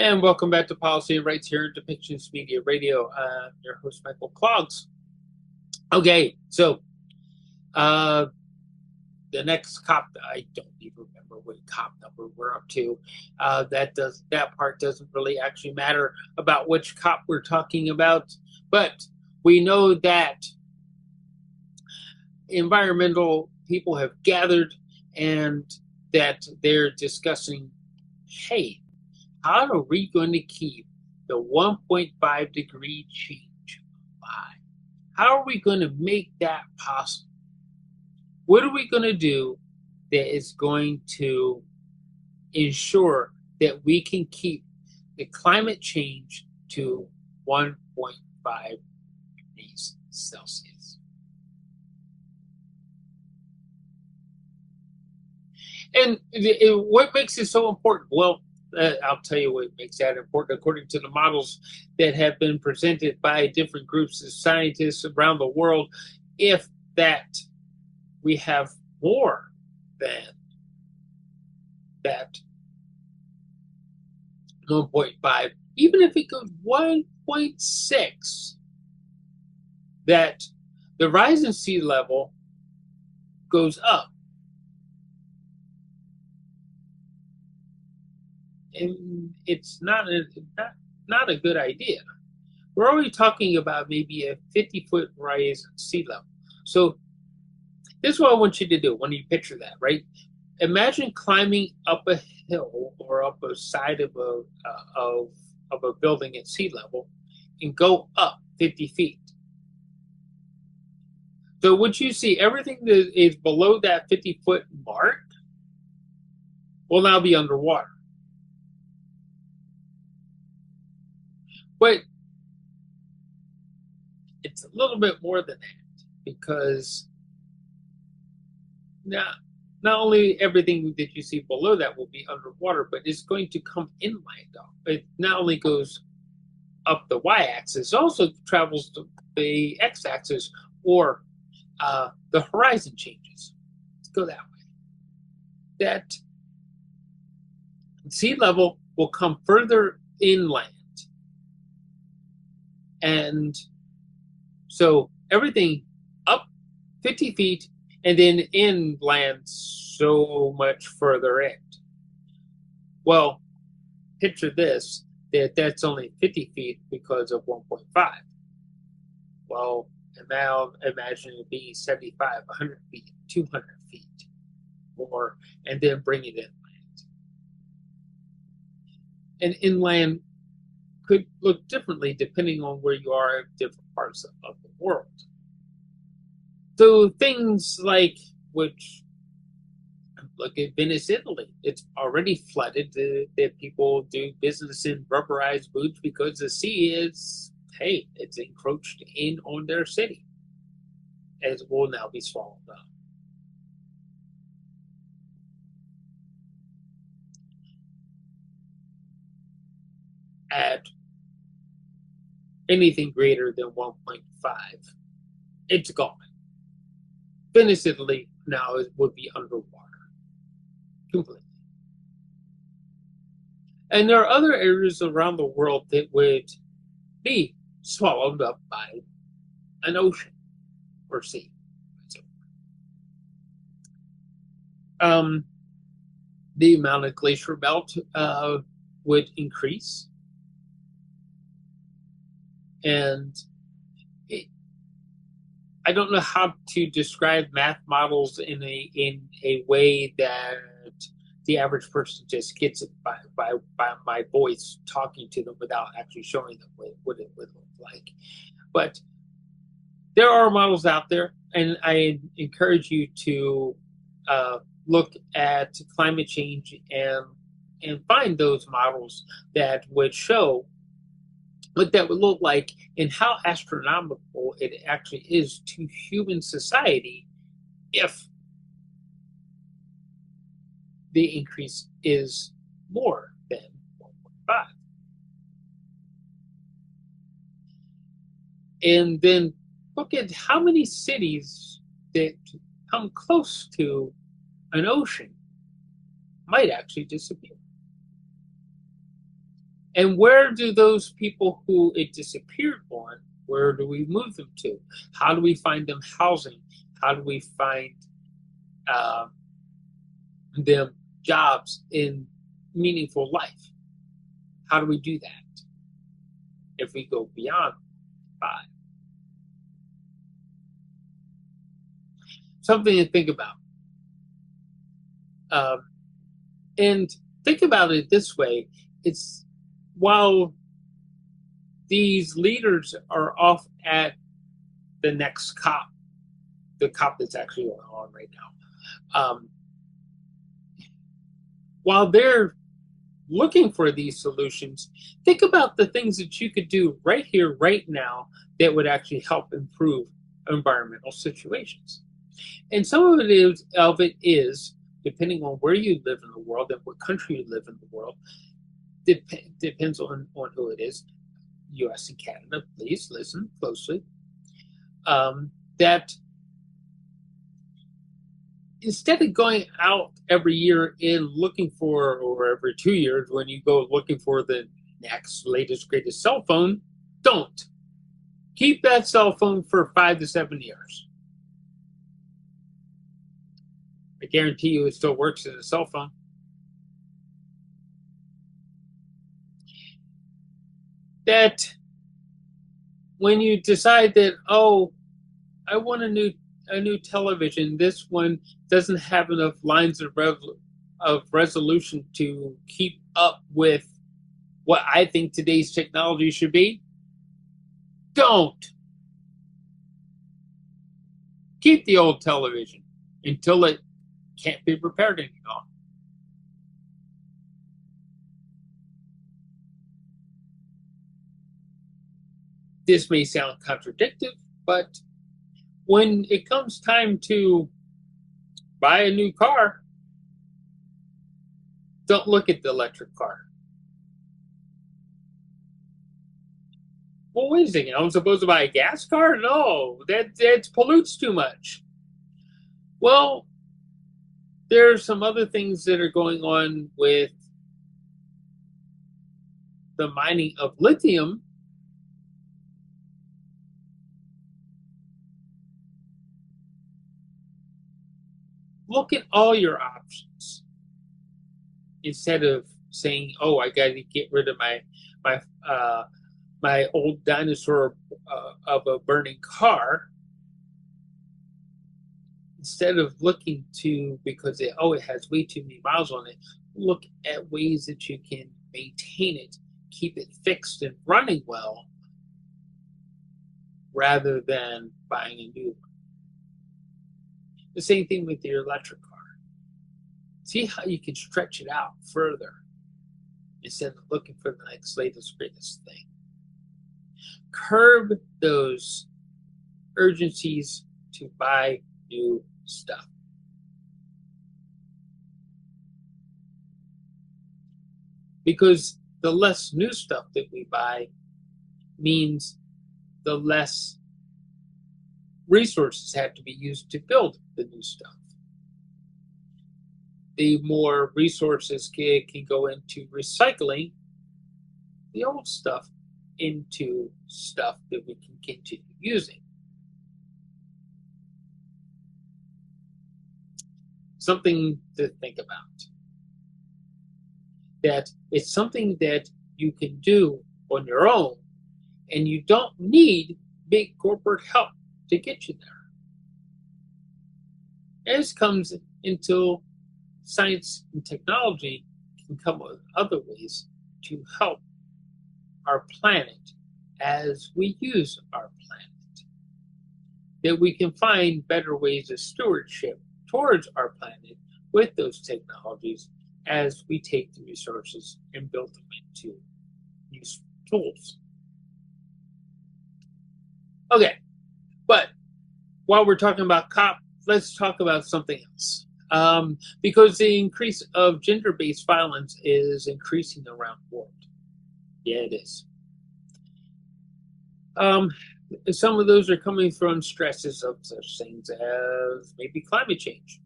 And welcome back to Policy and Rights here in Depictions Media Radio. I'm your host, Michael Clogs. Okay, so the next COP, I don't even remember what COP number we're up to. That part doesn't really actually matter about which COP we're talking about, but we know that environmental people have gathered and that they're discussing, hey, how are we going to keep the 1.5 degree change alive? How are we going to make that possible? What are we going to do that is going to ensure that we can keep the climate change to 1.5 degrees Celsius? And what makes it so important? Well, I'll tell you what makes that important. According to the models that have been presented by different groups of scientists around the world, if that we have more than that 1.5, even if it goes 1.6, that the rise in sea level goes up. And it's not a good idea. We're already talking about maybe a 50-foot rise in sea level. So this is what I want you to do when you picture that, right? Imagine climbing up a hill or up a side of a building at sea level and go up 50 feet. So what you see, everything that is below that 50-foot mark will now be underwater. But it's a little bit more than that, because not only everything that you see below that will be underwater, but it's going to come inland. It not only goes up the y-axis, it also travels the x-axis, or the horizon changes. Let's go that way. That sea level will come further inland. And so everything up 50 feet and then inland so much further in. Well, picture this, that's only 50 feet because of 1.5. Well, and now imagine it being 75, 100 feet, 200 feet more, and then bring it inland. And inland could look differently depending on where you are in different parts of the world. So things like, which, look at Venice, Italy. It's already flooded. That people do business in rubberized boots because the sea is, hey, it's encroached in on their city, as will now be swallowed up. At anything greater than 1.5, it's gone. Venice, Italy now would be underwater completely. And there are other areas around the world that would be swallowed up by an ocean or sea. The amount of glacier melt would increase. And I don't know how to describe math models in a way that the average person just gets it by my voice talking to them without actually showing them what it would look like. But there are models out there, and I encourage you to look at climate change and find those models that would show what that would look like and how astronomical it actually is to human society if the increase is more than 1.5. And then look at how many cities that come close to an ocean might actually disappear. And where do those people who it disappeared on, where do we move them to? How do we find them housing? How do we find them jobs in meaningful life? How do we do that if we go beyond 5? Something to think about. And think about it this way. It's while these leaders are off at the next COP, the COP that's actually going on right now, while they're looking for these solutions, think about the things that you could do right here, right now, that would actually help improve environmental situations. And some of it is depending on where you live in the world and what country you live in the world, depends on who it is. US and Canada, please listen closely. That instead of going out every year and looking for, or every 2 years when you go looking for the next, latest, greatest cell phone, don't. Keep that cell phone for 5 to 7 years. I guarantee you it still works as a cell phone. That when you decide that, oh, I want a new television, this one doesn't have enough lines of resolution to keep up with what I think today's technology should be, don't. Keep the old television until it can't be repaired anymore. This may sound contradictory, but when it comes time to buy a new car, don't look at the electric car. Well, wait a second, I'm supposed to buy a gas car? No, that pollutes too much. Well, there are some other things that are going on with the mining of lithium. Look at all your options instead of saying, "Oh, I got to get rid of my old dinosaur of a burning car." Instead of looking to, because it has way too many miles on it, look at ways that you can maintain it, keep it fixed and running well, rather than buying a new one. The same thing with your electric car. See how you can stretch it out further instead of looking for the next latest, greatest thing. Curb those urgencies to buy new stuff. Because the less new stuff that we buy means the less resources have to be used to build the new stuff. The more resources can go into recycling the old stuff into stuff that we can continue using. Something to think about. That it's something that you can do on your own, and you don't need big corporate help to get you there. As comes until science and technology can come up with other ways to help our planet as we use our planet. That we can find better ways of stewardship towards our planet with those technologies as we take the resources and build them into useful tools. Okay, but while we're talking about COP, let's talk about something else. Because the increase of gender-based violence is increasing around the world. Yeah, it is. Some of those are coming from stresses of such things as maybe climate change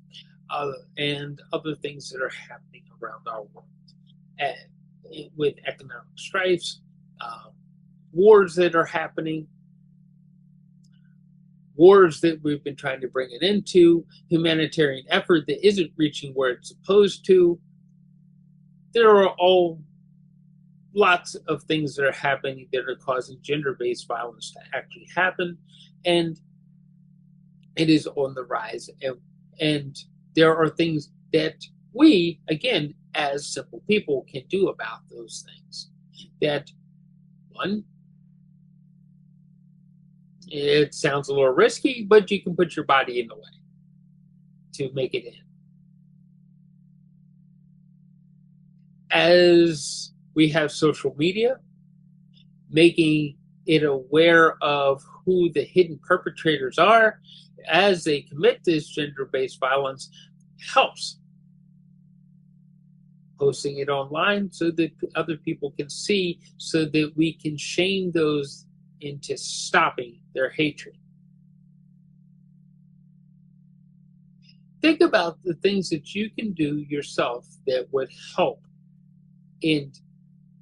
and other things that are happening around our world. with economic strifes, wars that are happening, wars that we've been trying to bring it into, humanitarian effort that isn't reaching where it's supposed to. There are all lots of things that are happening that are causing gender-based violence to actually happen, and it is on the rise. And there are things that we, again, as simple people, can do about those things. That, one, it sounds a little risky, but you can put your body in the way to make it in. As we have social media, making it aware of who the hidden perpetrators are as they commit this gender-based violence helps. Posting it online so that other people can see, so that we can shame those into stopping their hatred. Think about the things that you can do yourself that would help end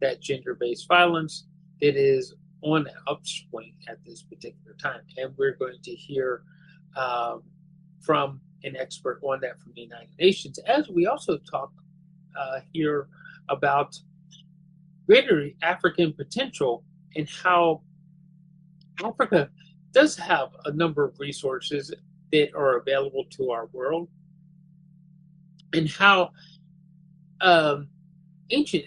that gender-based violence that is on an upswing at this particular time. And we're going to hear from an expert on that from the United Nations, as we also talk here about greater African potential and how Africa does have a number of resources that are available to our world, and how ancient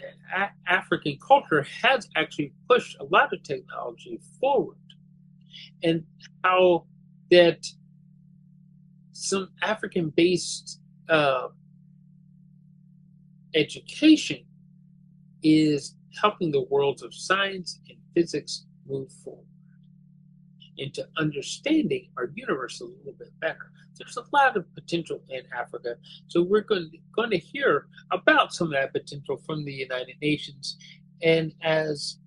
African culture has actually pushed a lot of technology forward, and how that some African-based education is helping the worlds of science and physics move forward into understanding our universe a little bit better. There's a lot of potential in Africa, so we're going to hear about some of that potential from the United Nations. And as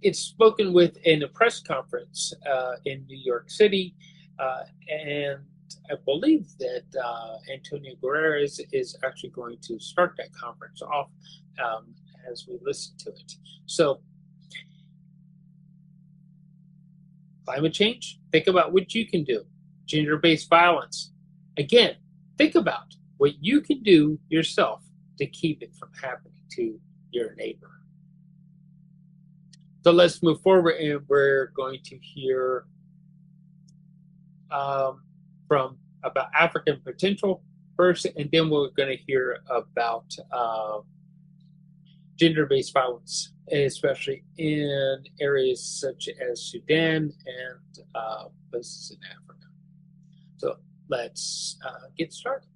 it's spoken with in a press conference in New York City, and I believe that Antonio Guterres is actually going to start that conference off as we listen to it. So, climate change, think about what you can do. Gender-based violence, again, think about what you can do yourself to keep it from happening to your neighbor. So let's move forward, and we're going to hear from about African potential first, and then we're going to hear about gender-based violence, especially in areas such as Sudan and places in Africa. So let's get started.